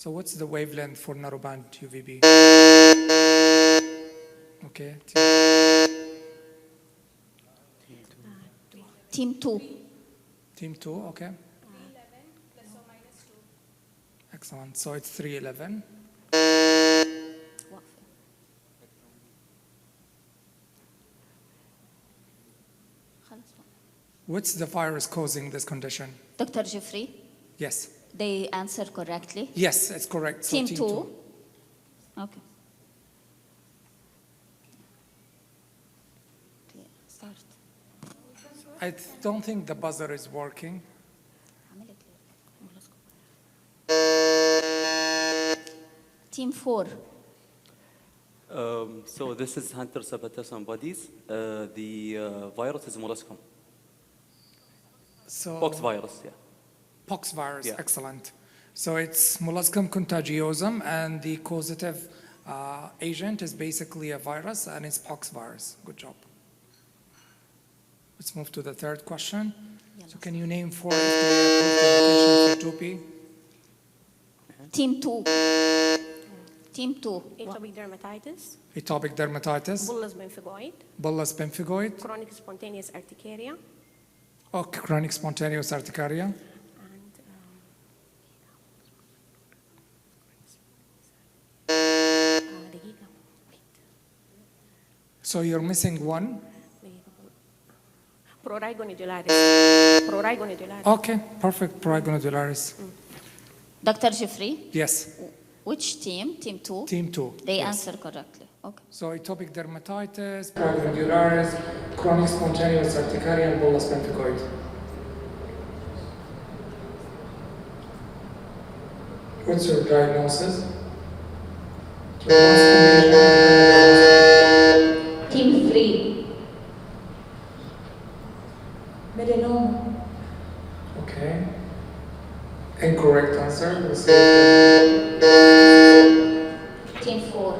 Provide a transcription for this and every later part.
So what's the wavelength for narrowband UVB? Okay. Team 2. Team 2, okay. 311 plus or minus 2. Excellent. So it's 311. What's the virus causing this condition? Dr. Jeffrey, Yes. they answered correctly. Yes, it's correct. So Team 2. Okay. Start. I don't think the buzzer is working. Team 4. So this is Hunter Sabatas antibodies. The virus is molluscum. So Pox virus, yeah. Pox virus, Yeah. excellent. So it's molluscum contagiosum, and the causative agent is basically a virus, and it's pox virus. Good job. Let's move to the third question. So can you name 4 FDA-approved indications for 2P? Team 2. Team 2. Atopic dermatitis, Atopic dermatitis, bullous pemphigoid, bullous pemphigoid, chronic spontaneous urticaria, or chronic spontaneous urticaria. and دقيقة. So you're missing one. Prurigo nodularis. Prurigo nodularis. Okay, perfect. Prurigo nodularis. Dr. Jeffrey, Yes, which team? Team 2? team 2. They Yes. answered correctly. Okay. So atopic dermatitis, prurigo nodularis, chronic spontaneous urticaria, and bullous pemphigoid. What's your diagnosis? Team 3. Melanoma. Okay. Incorrect answer. We'll see. Team 4.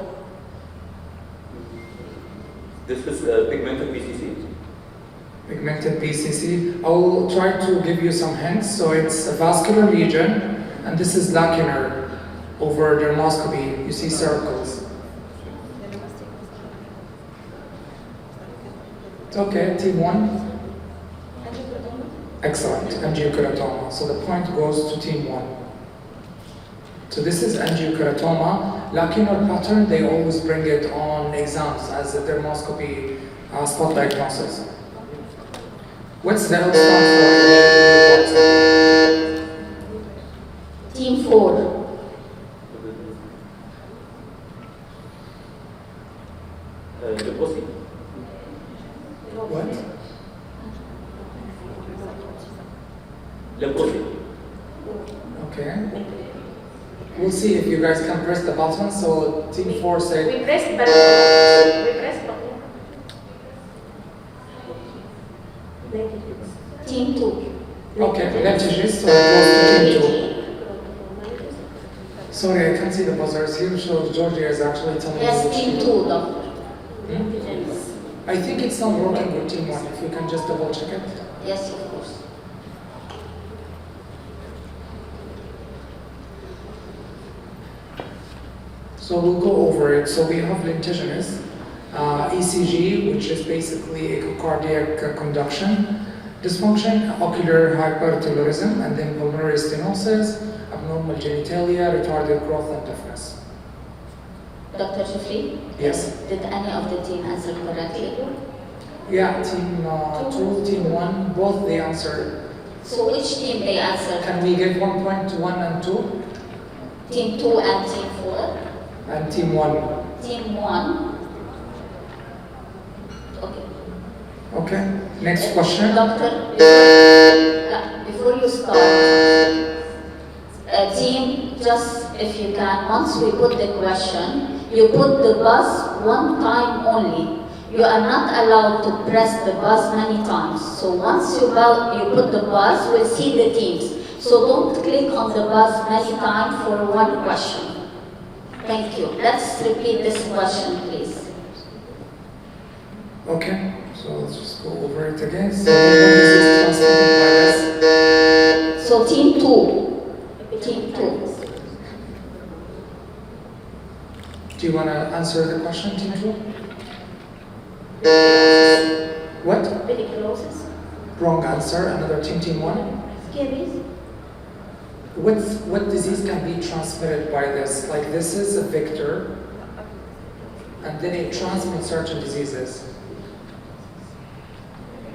This is pigmented PCC. Pigmented PCC. I'll try to give you some hints. So it's a vascular lesion, and this is lacunar over dermoscopy. You see circles. It's okay. Team 1. Excellent. Angiokeratoma. So the point goes to team 1. So this is angiokeratoma. Lacunar pattern, they always bring it on exams as a dermoscopy spot diagnosis. What's the L stand for? Team 4. Leprosy. What? Leprosy. Okay. We'll see if you guys can press the button. So team 4 said, We press button. We press button. Team 2. okay, lentiges, so it goes to team 2. Sorry, I can't see the buzzers here, so Georgia is actually telling me Yes, which team 2, doctor. I think it's not working with team 1. If you can just double check it. Yes, of course. So we'll go over it. So we have lentiginous, ECG, which is basically echocardiac conduction, dysfunction, ocular hypertelorism, and then pulmonary stenosis, abnormal genitalia, retarded growth, and deafness. Dr. Jeffrey, Yes. did any of the team answer correctly? Yeah, team 2, team 1, both they answered. So which team they answered? Can we give 1 point to 1 and 2? Team 2 and team 4? And team 1. Team 1. Okay. Okay, next question. Doctor, before you start, team, just if you can, once we put the question, you put the buzz one time only. You are not allowed to press the buzz many times. So once you put the buzz, we'll see the teams. So don't click on the buzz many times for one question. Thank you. Let's repeat this question, please. Okay, so let's just go over it again. So this is transmitted by this. So team 2. Team 2. Do you want to answer the question, Team 2? What? Tuberculosis. Wrong answer. Another Team 1. Scabies. What disease can be transmitted by this? Like this is a vector, and then it transmits certain diseases.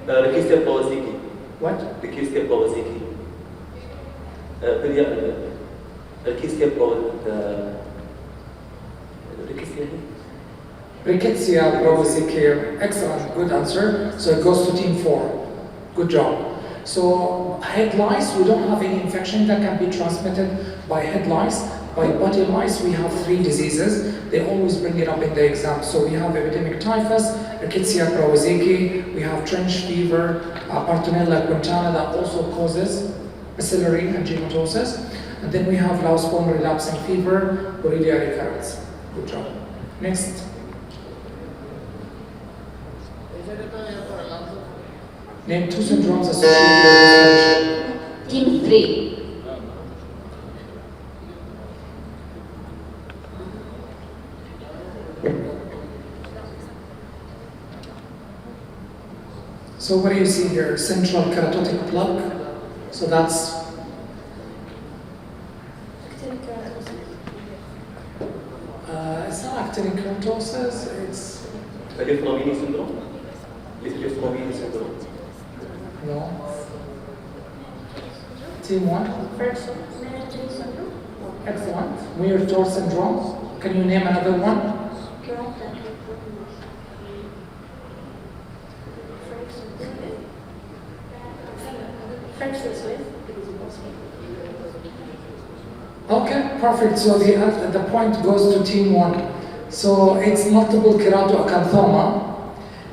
Rickettsia prowazekii. What? Rickettsia prowazekii. Rickettsia Rickettsia prowazekii. Excellent. Good answer. So it goes to Team 4. Good job. So head lice, we don't have any infection that can be transmitted by head lice. By body lice, we have 3 diseases. They always bring it up in the exam. So we have epidemic typhus, Rickettsia prowazekii, we have trench fever, Bartonella quintana that also causes bacillary angiomatosis. And then we have louse-borne relapsing fever, Borrelia recurrens. Good job. Next. Name 2 syndromes associated with this condition. Team 3. So what do you see here? Central keratotic plaque. So that's it's not actinic keratosis. It's Lefrorini syndrome. Lefrorini syndrome. no. Team 1. Excellent. Muir-Torre syndrome. Can you name another one? Okay, perfect. So the point goes to Team 1. So it's multiple keratoacanthoma,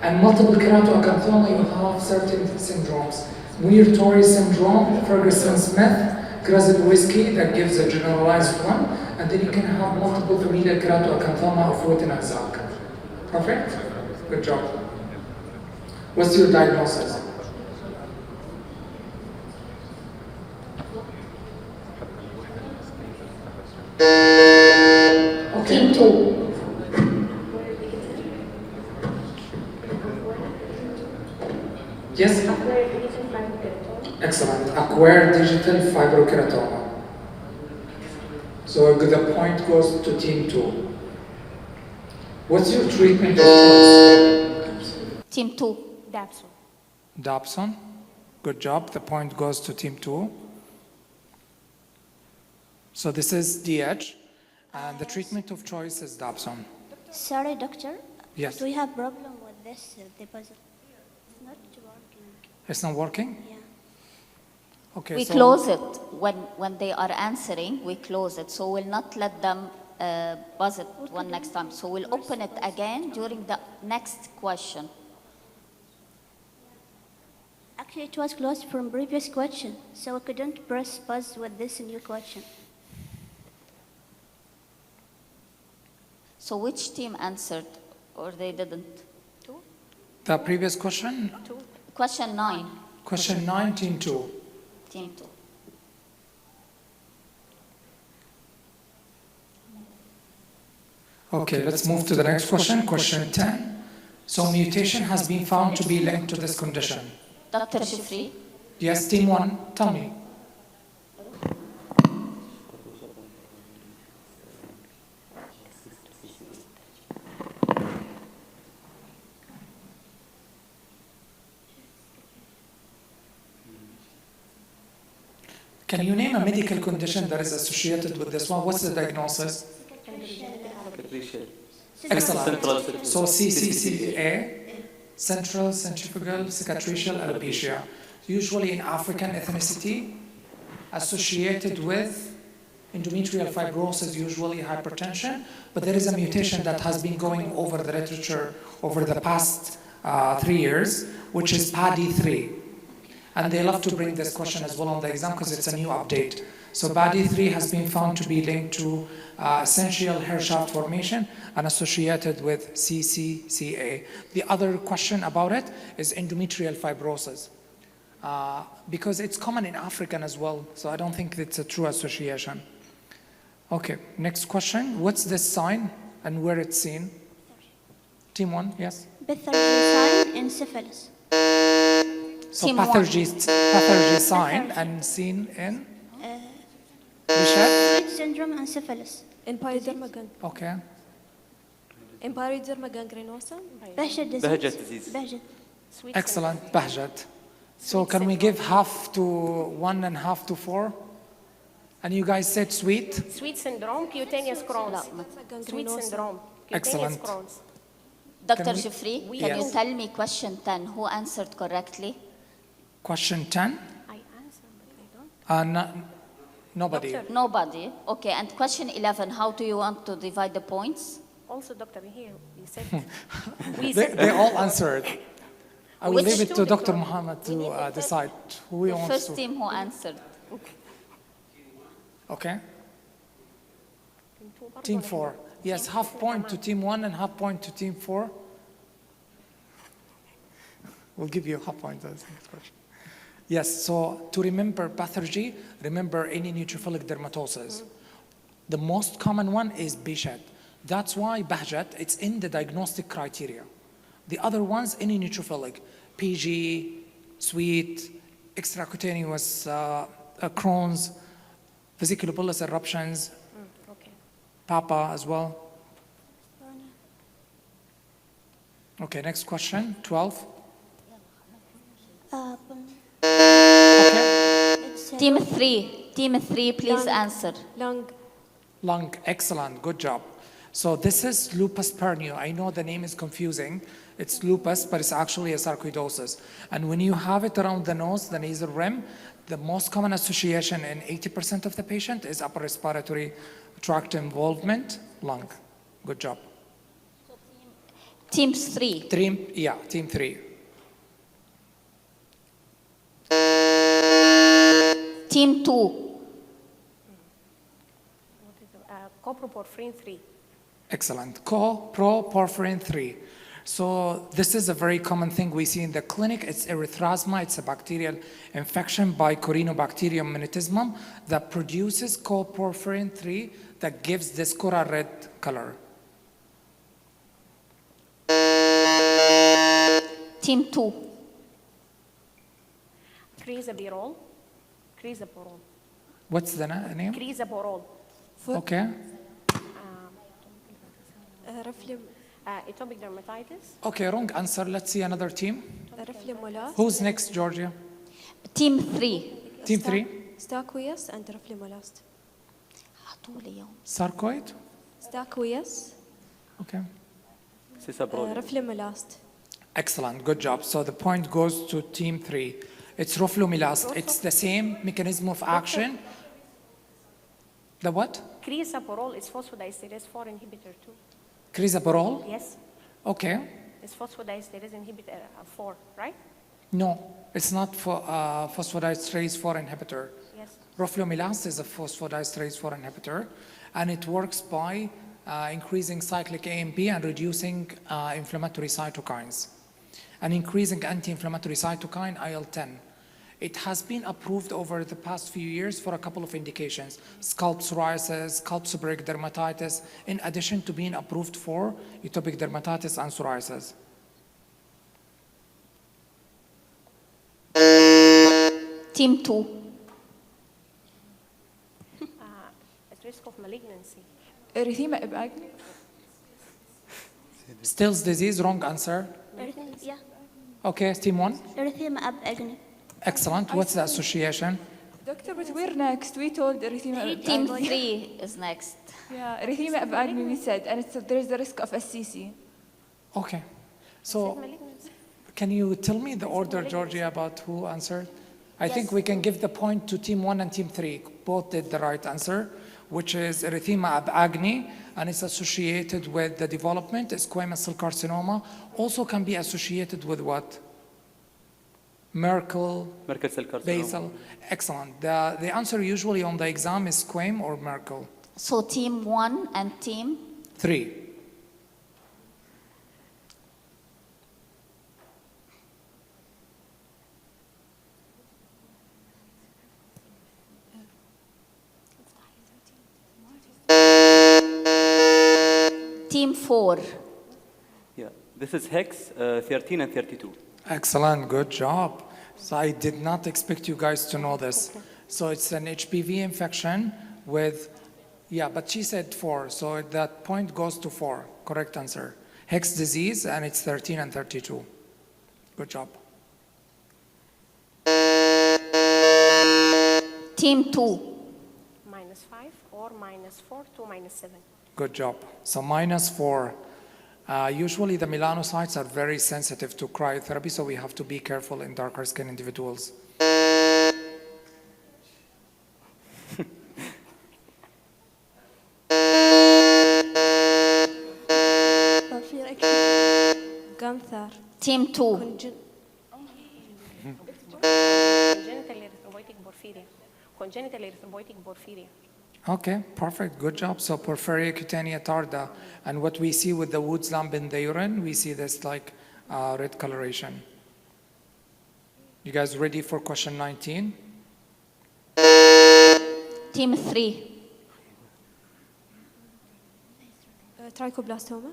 and multiple keratoacanthoma you have certain syndromes. Muir-Torre syndrome, Ferguson-Smith, Krasnodębski, that gives a generalized one, and then you can have multiple familial keratoacanthoma of Witten and Zach. Perfect? Good job. What's your diagnosis? Team 2. Yes? Excellent. Acquired digital fibrokeratoma. So the point goes to Team 2. What's your treatment of choice? Team 2. Dapsone. Dapsone. Good job. The point goes to Team 2. So this is DH, and the treatment of choice is Dapsone. Sorry, doctor. Yes. Do we have problem with this deposit? It's not working. It's not working? Yeah. Okay. We so close it when they are answering. We close it, so we'll not let them buzz it one next time. So we'll open it again during the next question. Actually, it was closed from previous question, so we couldn't press pause with this new question. So which team answered, or they didn't? the previous question, Question 9. question 9, Team 2. Team 2. Okay, let's move to the next question, question 10. So mutation has been found to be linked to this condition. Dr. Shifri. Yes, Team 1, tell me. Can you name a medical condition that is associated with this one? What's the diagnosis? Excellent. Central cervical. So CCCA, central centrifugal cicatricial alopecia, usually in African ethnicity, associated with endometrial fibrosis, usually hypertension, but there is a mutation that has been going over the literature over the past 3 years, which is PADI3. And they love to bring this question as well on the exam because it's a new update. So PADI3 has been found to be linked to essential hair shaft formation and associated with CCCA. The other question about it is endometrial fibrosis. Because it's common in African as well, so I don't think it's a true association. Okay, next question. What's this sign and where it's seen. Team 1, yes. Pathology sign in syphilis. So Team one. pathology sign and seen in Behçet. Sweet syndrome and syphilis. Okay. Empyrederma gangrenosa. Behçet disease. Behçet disease. Behçet. Excellent, Behçet. So can we give half to 1 and half to 4? And you guys said sweet? Sweet syndrome, cutaneous Crohn's. Sweet syndrome, cutaneous Excellent. Crohn's. Dr. Can we- Jeffrey, We- can you Yes. tell me question 10, who answered correctly? Question 10? I answer, but I don't. Nobody. Doctor. Nobody. Okay, and question 11, how do you want to divide the points? Also, doctor, here, you said, They all answered. I will Which leave it to two, Dr. Doctor? Muhammad We need to the first- decide who he The wants first to. team who answered. Okay. two برضو Team نحن. 4. Yes, half point to team 1 and half point to team 4. We'll give you half point as next question. Yes, so to remember pathology, remember any neutrophilic dermatosis. The most common one is Behçet. That's why Behçet, it's in the diagnostic criteria. The other ones, any neutrophilic, PG, sweet, extracutaneous Crohn's, vesiculobullous eruptions, Okay. Papa as well. Okay, next question, 12. Okay, It's Team 3, please Lung. answer. Lung. lung, excellent, good job. So this is lupus pernio. I know the name is confusing. It's lupus, but it's actually a sarcoidosis. And when you have it around the nose, the nasal rim, the most common association in 80% of the patient is upper respiratory tract involvement, lung. Good job. Team 3. Team 3. Team 2. What is it? Coproporphyrin 3. Excellent. Coproporphyrin 3. So this is a very common thing we see in the clinic. It's erythrasma. It's a bacterial infection by Corynebacterium monotismum that produces coproporphyrin 3 that gives this coral red color. Team 2. Crisaborole. Crisaborole. What's the name? Crisaborole. Okay. Atopic dermatitis. Okay, wrong answer. Let's see another team. Raflimolas, Who's next, Georgia? Team 3. Team 3. Staquias, and Raflimolas. Sarcoid? Staquias, Okay. Cisabrolin. Raflimolas. Excellent, good job. So the point goes to team 3. It's roflumilast. It's the same mechanism of action. The what? Crisaborole is phosphodiesterase 4 inhibitor too. Crisaborole? Yes, Okay. it's phosphodiesterase inhibitor 4, right? No, it's not for phosphodiesterase 4 inhibitor. Yes. Roflumilast is a phosphodiesterase 4 inhibitor, and it works by increasing cyclic AMP and reducing inflammatory cytokines, and increasing anti-inflammatory cytokine IL-10. It has been approved over the past few years for a couple of indications: scalp psoriasis, scalp seborrheic dermatitis, in addition to being approved for atopic dermatitis and psoriasis. Team 2. At risk of malignancy. Erythema ibagni. Still's disease, wrong answer. Yeah. Okay, team 1. Erythema ab agni. Excellent. What's the association? Doctor, but we're next. We told erythema Team ibagni. 3 is next. Yeah, erythema ibagni we said, and there's the risk of SCC. Okay. So can you tell me the order, Georgia, about who answered? I think we can give the point to team 1 and team 3. Both did the right answer, which is erythema ab agni, and it's associated with the development of squamous cell carcinoma. Also can be associated with what? Merkel, Merkel cell carcinoma. basal. Excellent. The answer usually on the exam is squam or Merkel. So team 1 and team 3. Team 4. Yeah, this is hex 13 and 32. Excellent, good job. So I did not expect you guys to know this. So it's an HPV infection with, yeah, but she said 4, so that point goes to 4. Correct answer. Hex disease, and it's 13 and 32. Good job. Team 2. -5 or -4 to -7. Good job. So -4. Usually the melanocytes are very sensitive to cryotherapy, so we have to be careful in darker skin individuals. Gunther. Team 2. Congenital erythropoietic porphyria. Congenital erythropoietic porphyria. Okay, perfect, good job. So porphyria cutanea tarda, and what we see with the Woods lump in the urine, we see this like red coloration. You guys ready for question 19? Team 3. Trichoblastoma.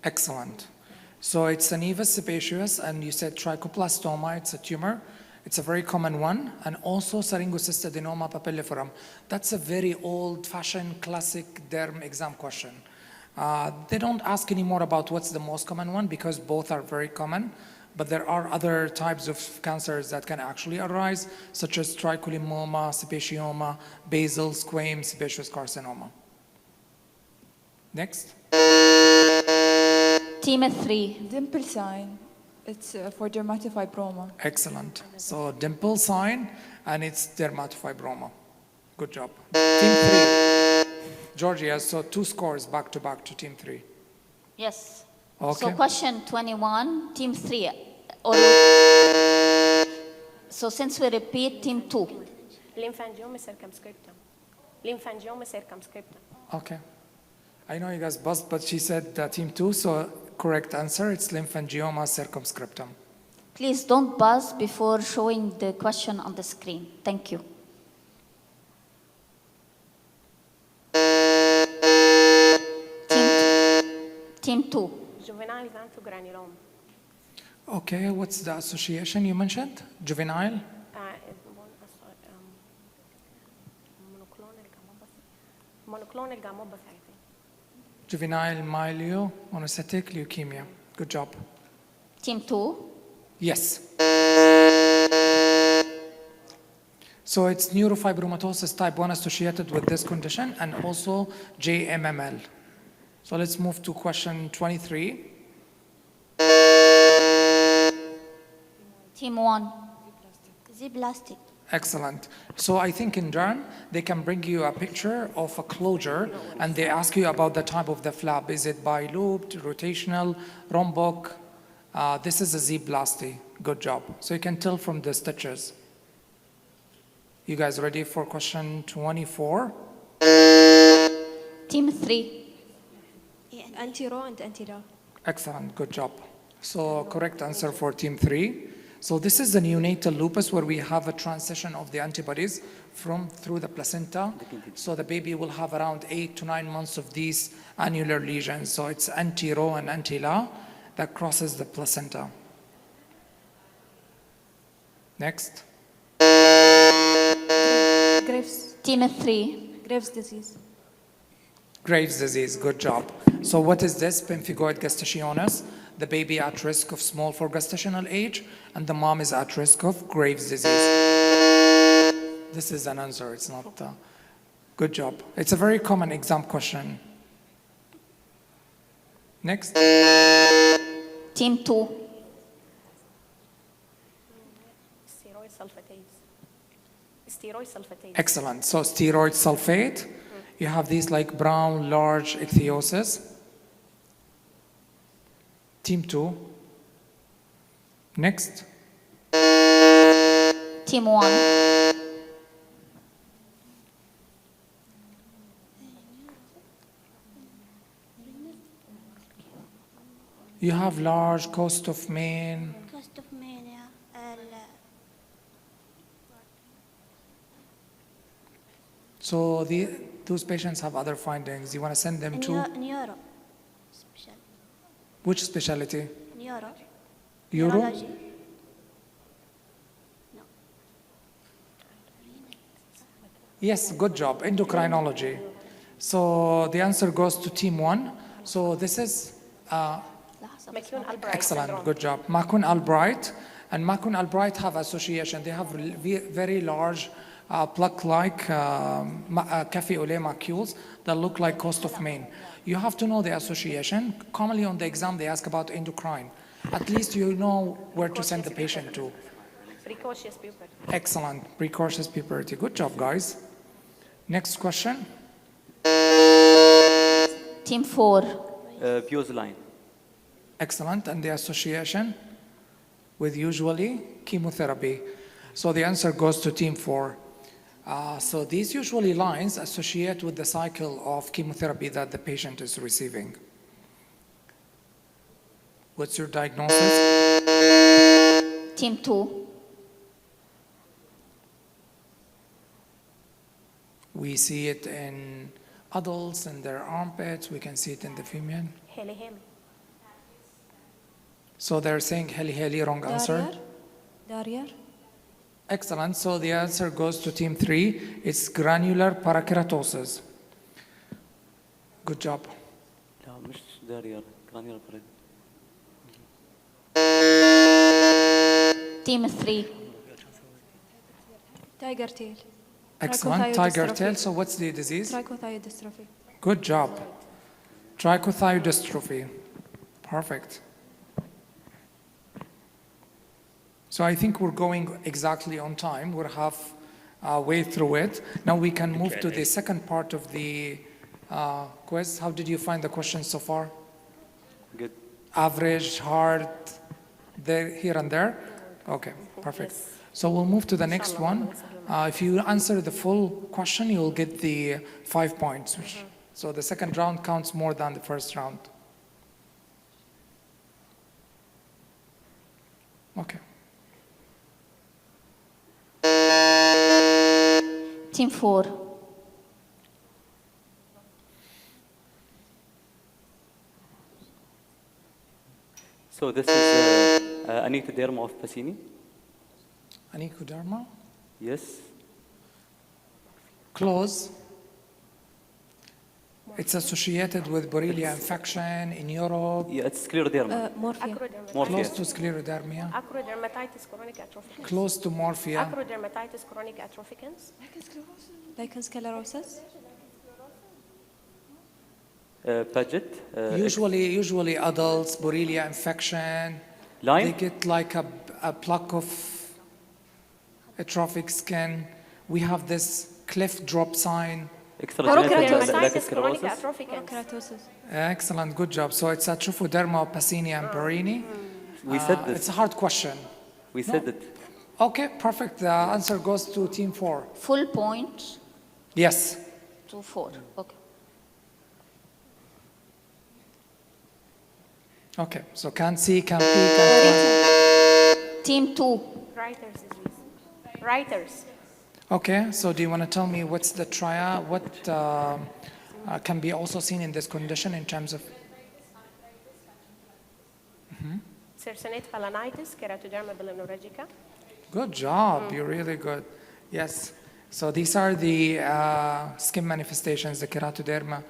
Excellent. So it's an nevus sebaceous, and you said trichoblastoma, it's a tumor. It's a very common one, and also syringocystadenoma papilliferum. That's a very old-fashioned classic derm exam question. They don't ask anymore about what's the most common one because both are very common, but there are other types of cancers that can actually arise, such as tricholimoma, sebaceoma, basal, squamous, sebaceous carcinoma. Next. Team 3. Dimple sign. It's for dermatofibroma. Excellent. So dimple sign, and it's dermatofibroma. Good job. Team 3. Georgia, so 2 scores back to back to team 3. Yes. Okay. So question 21, Team 3. So since we repeat, Team 2. Lymphangioma circumscriptum. Lymphangioma circumscriptum. Okay. I know you guys buzzed, but she said team 2, so correct answer, it's lymphangioma circumscriptum. Please don't buzz before showing the question on the screen. Thank you. Team 2. Juvenile xanthogranuloma. Okay, what's the association you mentioned? Juvenile? Monoclonal gammopathy. Juvenile myelomonocytic leukemia. Good job. Team 2. Yes. So it's neurofibromatosis type 1 associated with this condition, and also JMML. So let's move to question 23. Team 1. Zeblastic. Excellent. So I think in derm, they can bring you a picture of a closure, and they ask you about the type of the flap. Is it bi-looped, rotational, rhombic? This is a zeblasty. Good job. So you can tell from the stitches. You guys ready for question 24? Team 3. Anti-Ro and anti-Ra. Excellent. Good job. So correct answer for team 3. So this is the neonatal lupus, where we have a transition of the antibodies through the placenta. So the baby will have around 8 to 9 months of these annular lesions. So it's anti-Ro and anti-La that crosses the placenta. Next. Graves. Team 3. Graves disease. Graves' disease, good job. So what is this? Pemphigoid gastationis. The baby at risk of small for gestational age, and the mom is at risk of Graves' disease. This is an answer, it's not. Good job. It's a very common exam question. Next. Team 2. Steroid sulfatase. Steroid sulfatase. Excellent. So steroid sulfate. You have these like brown, large ichthyosis. Team 2. Next. Team 1. You have large coast of Maine. Coast of Maine, yeah. So those patients have other findings. You want to send them to? Neuro. Which specialty? Neuro. Euro? Neurology. Yes, good job. Endocrinology. So the answer goes to team 1. So this is McCune-Albright excellent. syndrome. Good job. McCune-Albright. And McCune-Albright have association. They have very large plaque-like cafe au lait macules that look like coast of Maine. You have to know the association. Commonly on the exam, they ask about endocrine. At least you know where to send the patient to. Precocious puberty. Excellent. Precocious puberty. Good job, guys. Next question. Team 4. Fuse line. Excellent. And the association with usually chemotherapy. So the answer goes to team 4. So these usually lines associate with the cycle of chemotherapy that the patient is receiving. What's your diagnosis? Team 2. We see it in adults in their armpits. We can see it in the female. Heli. So they're saying heli, wrong answer. Darrier. Excellent. So the answer goes to team 3. It's granular parakeratosis. Good job. لا مش دارير cranial parade. Team 3. Tiger tail. Excellent. Tiger tail. So what's the disease? Trichothiodystrophy. Good job. Trichothiodystrophy. Perfect. So I think we're going exactly on time. We're halfway through it. Now we can move to the second part of the quiz. How did you find the questions so far? Good. Average, hard, there, here and there? Okay, perfect. So we'll move to the next one. If you answer the full question, you'll get the 5 points. So the second round counts more than the first round. Okay. Team 4. So this is anectoderma of Pacini. Anicoderma? Yes. Close. It's associated with Borrelia infection in Europe, Yeah, it's scleroderma. Morphia. Morphia. close to sclerodermia, Acrodermatitis chronic atrophicains. close to morphia. Acrodermatitis chronic atrophicains. Lichen sclerosis. Paget. Usually adults, Borrelia infection, they Lyme. get like a plaque of atrophic skin. We have this cliff drop sign. Extragenetic Acrodermatitis chronic sclerosis. atrophicains. Keratosis. Excellent, good job. So it's a Trophoderma, Pacini, and Perini. We said It's this. a hard question. We said it. Okay, perfect. The answer goes to team 4. Full point Yes. to 4. Okay. Okay, so can see, can P, can Team 2. Writer's disease. Writers. Okay, so do you want to tell me what's the trial, what can be also seen in this condition in terms of, Cercinate balanitis, keratoderma bilinoregica. good job, you're really good. Yes, so these are the skin manifestations, the keratoderma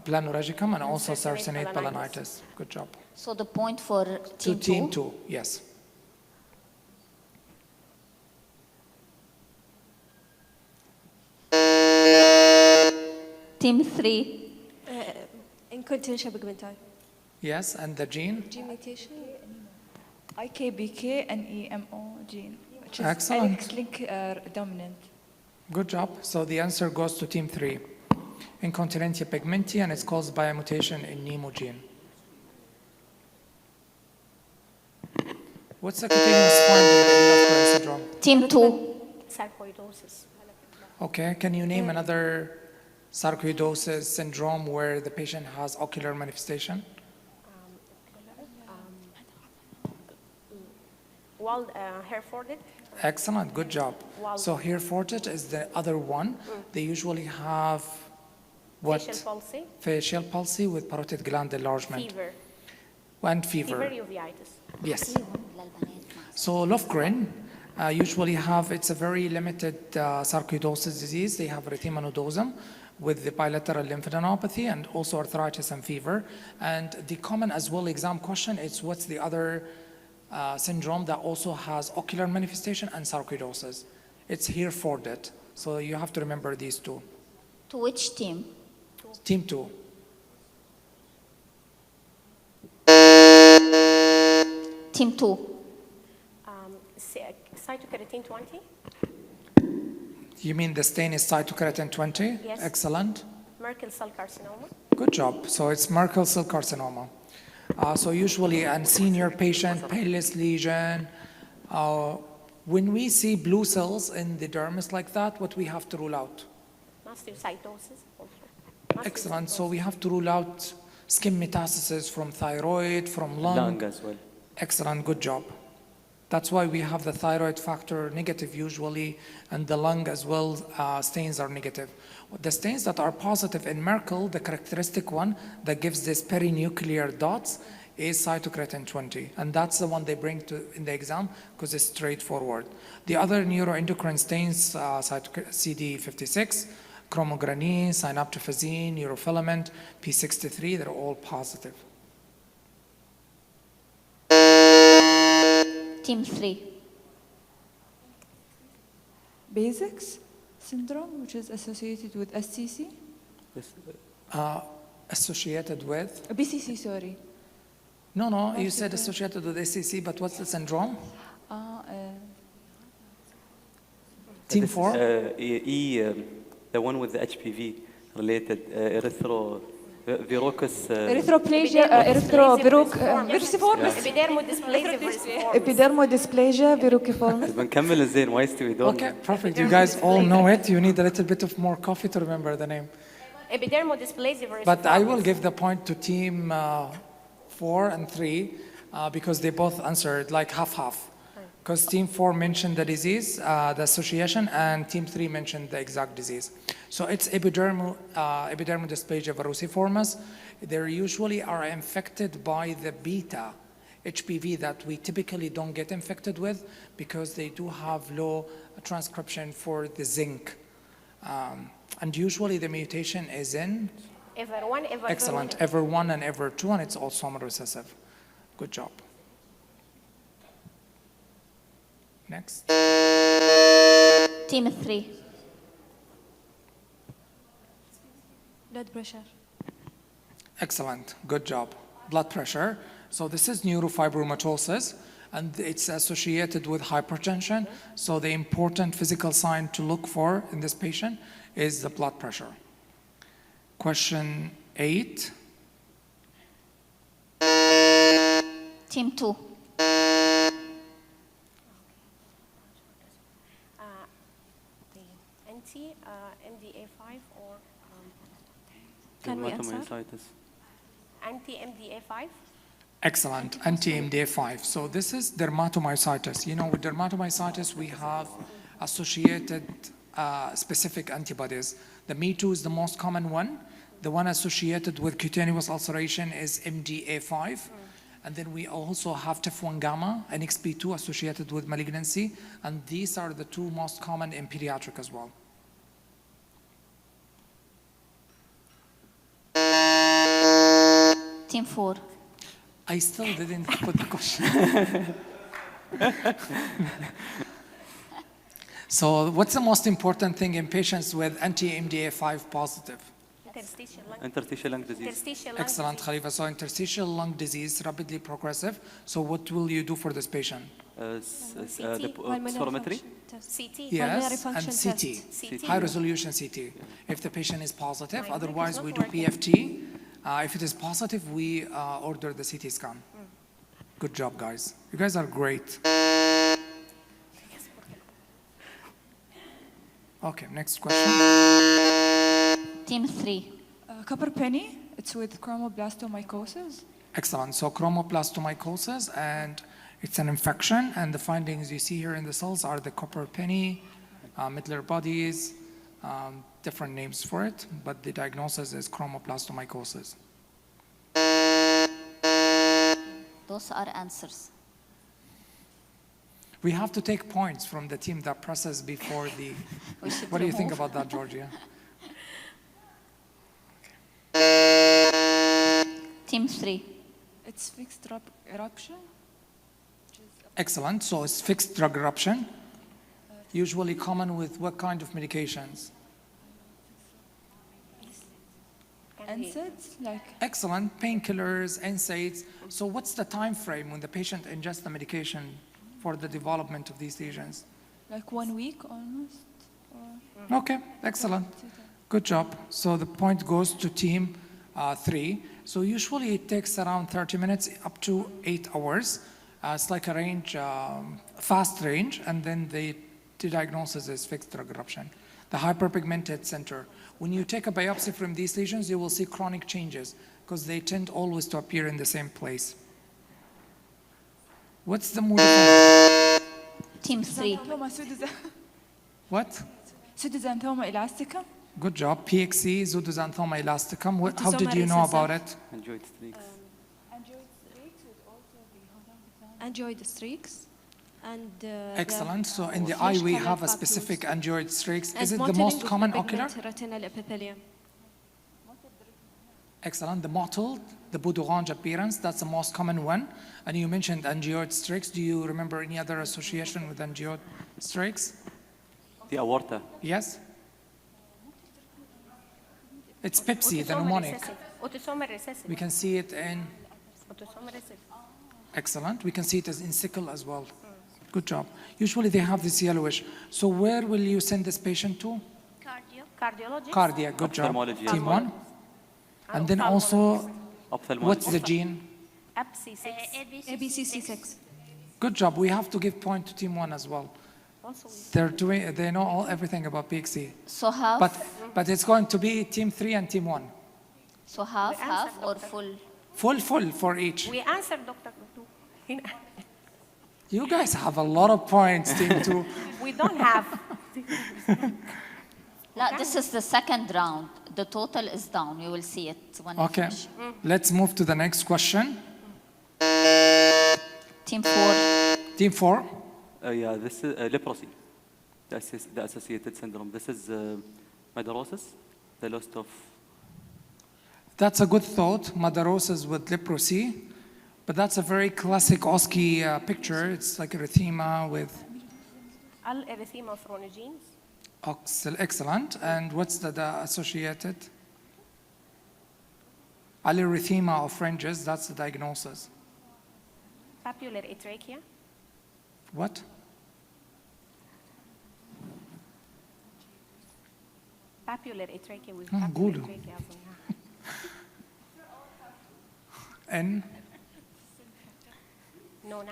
planoregicum and also Cercinate cercinate balanitis. Good job. So the point for To team 2. team 2, yes. Team 3. Incontinentia pigmentae. Yes, and the gene? Gene mutation. IKBK and EMO gene, which is Excellent. X-link dominant. Good job. So the answer goes to team 3. Incontinentia pigmentia, and it's caused by a mutation in NEMO gene. What's the cutaneous finding in Left syndrome? Team 2. Sarcoidosis. Okay, can you name another sarcoidosis syndrome where the patient has ocular manifestation? Hereforded. Excellent, good job. So Hereforded is the other one. They usually have what? Facial palsy. Facial palsy with parotid gland enlargement. Fever. and fever fever. uveitis. Yes. So Lofgren usually have, it's a very limited sarcoidosis disease. They have erythema nodosum with the bilateral lymphadenopathy and also arthritis and fever. And the common as well exam question is what's the other syndrome that also has ocular manifestation and sarcoidosis. It's Hereforded. So you have to remember these two. To which team? Team 2. Team 2. Cytokeratin 20. You mean the stain is cytokeratin 20? Yes. Excellent. Merkel cell carcinoma. Good job. So it's Merkel cell carcinoma. So usually a senior patient, painless lesion. When we see blue cells in the dermis like that, what we have to rule out? Mastocytosis also. Excellent. So we have to rule out skin metastasis from thyroid, from lung. Lung as well. Excellent. Good job. That's why we have the thyroid factor negative usually, and the lung as well, stains are negative. The stains that are positive in Merkel, the characteristic one that gives this perinuclear dots is cytokeratin 20. And that's the one they bring to in the exam because it's straightforward. The other neuroendocrine stains, CD56, chromogranin, synaptophysin, neurofilament, P63, they're all positive. Team 3. Basics syndrome, which is associated with SCC. Yes. Associated with? BCC, sorry. No, you said associated with ACC, but what's the syndrome? Team 4? The one with the HPV related erythrovirus. Erythroplasia, versiformis. Epidermodysplasia Epidermodysplasia versiformis. verruciformis. بنكمل ازاي ما يستوي دول. Okay, perfect. You guys all know it. You need a little bit of more coffee to remember the name. Epidermodysplasia versiformis. But I will give the point to team 4 and 3 because they both answered like half-half. Because team 4 mentioned the disease, the association, and team 3 mentioned the exact disease. So it's epidermodysplasia versiformis. They usually are infected by the beta HPV that we typically don't get infected with because they do have low transcription for the zinc. And usually the mutation is in? Ever1, Ever2. Excellent. Ever1 and Ever2, and it's autosomal recessive. Good job. Next. Team 3. Blood pressure. Excellent. Good job. Blood pressure. So this is neurofibromatosis, and it's associated with hypertension. So the important physical sign to look for in this patient is the blood pressure. Question 8. Team 2. Anti-MDA5 or Can we answer? Dermatomyositis. anti-MDA5. Excellent. Anti-MDA5. So this is dermatomyositis. You know, with dermatomyositis, we have associated specific antibodies. The Me2 is the most common one. The one associated with cutaneous ulceration is MDA5. And then we also have TIF1 gamma and XP2 associated with malignancy. And these are the two most common in pediatric as well. Team 4. I still didn't put the question. So what's the most important thing in patients with anti-MDA5 positive? Interstitial lung. Interstitial lung disease. Interstitial lung. Excellent, Khalifa. So interstitial lung disease, rapidly progressive. So what will you do for this patient? Spirometry. Test. CT. Pulmonary Yes, and function CT. CT. High resolution CT. If the patient is positive, My otherwise neck is we not do working. PFT. If it is positive, we order the CT scan. Good job, guys. You guys are great. Okay, next question. Team 3. Copper penny, it's with chromoblastomycosis. Excellent. So chromoblastomycosis, and it's an infection, and the findings you see here in the cells are the copper penny, Midler bodies, different names for it, but the diagnosis is chromoblastomycosis. Those are answers. We have to take points from the team that presses before the... We should What do you think remove. about that, Georgia? Team 3. It's fixed eruption. Excellent. So it's fixed drug eruption. Usually common with what kind of medications? NSAIDs, like Excellent. Painkillers, NSAIDs. So what's the time frame when the patient ingests the medication for the development of these lesions? 1 week almost. Okay, excellent. Good job. So the point goes to team 3. So usually it takes around 30 minutes up to 8 hours. It's like a range, fast range, and then the diagnosis is fixed drug eruption. The hyperpigmented center. When you take a biopsy from these lesions, you will see chronic changes because they tend always to appear in the same place. What's the mood effect? Team 3. What? Pseudoxanthoma elastica. Good job. PXE, pseudoxanthoma elasticum. How did you know about it? Angioid streaks. Angioid streaks. And Excellent. So in the eye, we have a specific angioid streaks. Is it the most common ocular? Retinal epithelium. Excellent. The mottled, the bout-orange appearance, that's the most common one. And you mentioned angioid streaks. Do you remember any other association with angioid streaks? The aorta. Yes? It's Pepsi, the mnemonic. Autosomal recessive. We can see it in, Autosomal recessive. excellent. We can see it as in sickle as well. Good job. Usually they have this yellowish. So where will you send this patient to? Cardiologist. Cardiac, good job. Ophthalmology. Team 1. And then also, what's the gene? ABC6. ABCC6. Good job. We have to give point to team 1 as well. Also They know everything about PXE. So half, But it's going to be team 3 and team 1. so half or full? Full for each. we answered Dr. Kutu. You guys have a lot of points, team 2. We don't have. No, this is the second round. The total is down. You will see it when we Okay. finish. Let's move to the next question. Team 4. Team 4. Yeah, this is leprosy. The associated syndrome. This is madarosis, the loss of... That's a good thought, madarosis with leprosy. But that's a very classic OSCE picture. It's like erythema with... Erythema of phronogenes. Excellent. And what's the associated? Erythema of fringes, that's the diagnosis. Papular atrachea. What? Papular atrachea with Ah, papular good. atrachea. N? No, no.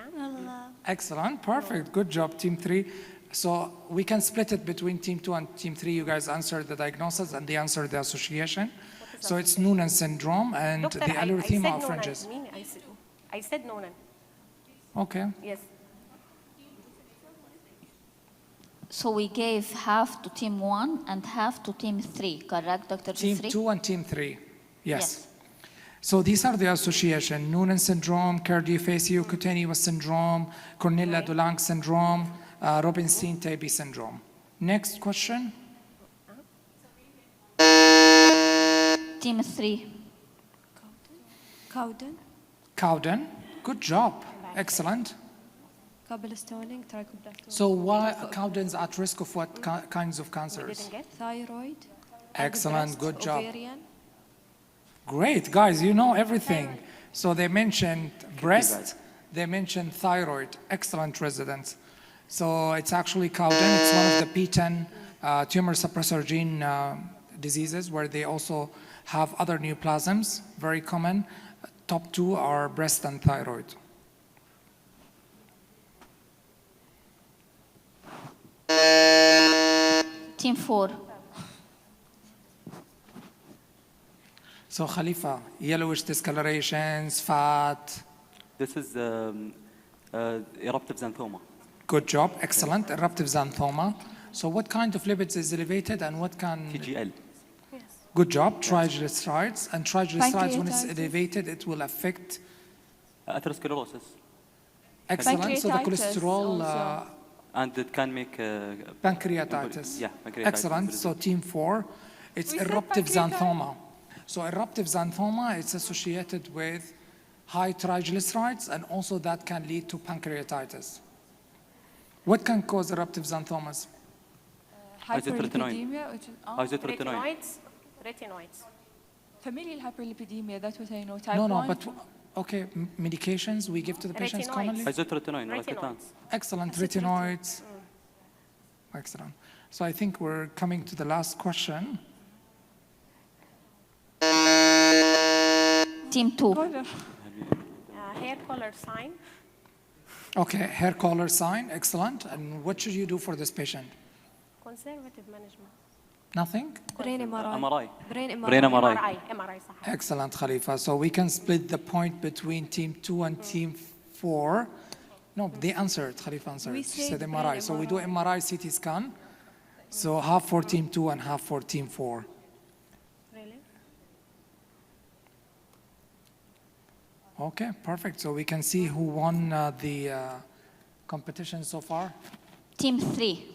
Excellent. Perfect. Good job, team 3. So we can split it between team 2 and team 3. You guys answered the diagnosis and they answered the association. So it's Noonan syndrome and Doctor, the erythema of I fringes. said Noonan. I said Noonan. Okay. Yes. So we gave half to team 1 and half to team 3, correct, Dr. Team Jisri? 2 and team 3. Yes. So these are the association: Noonan syndrome, cardiofaciocutaneous syndrome, Cornelia-Dulong syndrome, Robinstein-Taybi syndrome. Next question. Team 3. Cowden. Cowden. Good job. Excellent. Cobblestone. Trichoblastoma. So why Cowden's at risk of what kinds of We cancers? didn't get. Thyroid. Excellent. breast, Good job. Ovarian. Great, guys, you know everything. So they mentioned breast, they mentioned thyroid. Excellent, residents. So it's actually Cowden. It's one of the P10 tumor suppressor gene diseases where they also have other neoplasms, very common. Top 2 are breast and thyroid. Team 4. So Khalifa, yellowish discolorations, fat. This is eruptive xanthoma. Good job, excellent. Eruptive xanthoma. So what kind of lipids is elevated and what can... TGL. Good job, triglycerides. And triglycerides, when it's Pancreatitis. elevated, it will affect atherosclerosis, Excellent. So the Pancreatitis cholesterol, also. and it can make pancreatitis. Yeah, pancreatitis. Excellent. So team 4, it's We said eruptive pancreatitis. xanthoma. So eruptive xanthoma, it's associated with high triglycerides, and also that can lead to pancreatitis. What can cause eruptive xanthomas? Hyperlipidemia, which is Isotretinoin. Retinoids. familial hyperlipidemia, that's what I know. Type No, 1. but okay, medications we give to the patients Retinoids. commonly? Isotretinoin, Retinoids. Rocitans. Excellent, retinoids. Excellent. So I think we're coming to the last question. Team 2. Hair color sign. Okay, hair color sign, excellent. And what should you do for this patient? Conservative management. Nothing? Brain MRI. MRI. Brain Brain MRI. MRI. MRI صح. Excellent, Khalifa. So we can split the point between team 2 and team 4. No, they answered, Khalifa answered. We She said said MRI. brain So we do MRI. MRI CT scan. So half for team 2 and half for team 4. Really? Okay, perfect. So we can see who won the competition so far. Team 3.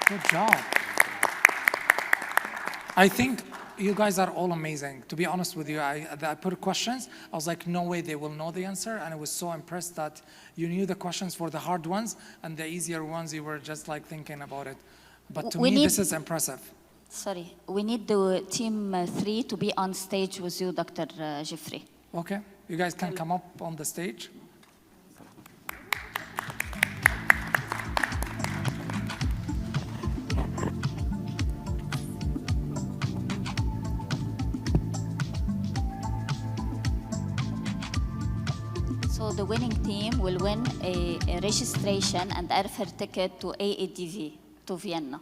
Good job. I think you guys are all amazing. To be honest with you, I put questions. I was like, no way they will know the answer. And I was so impressed that you knew the questions for the hard ones, and the easier ones, you were just like thinking about it. But to We me, need- this is impressive. Sorry, we need the team 3 to be on stage with you, Dr. Jeffrey. Okay, you guys can come up on the stage. So the winning team will win a registration and airfare ticket to AADV to Vienna.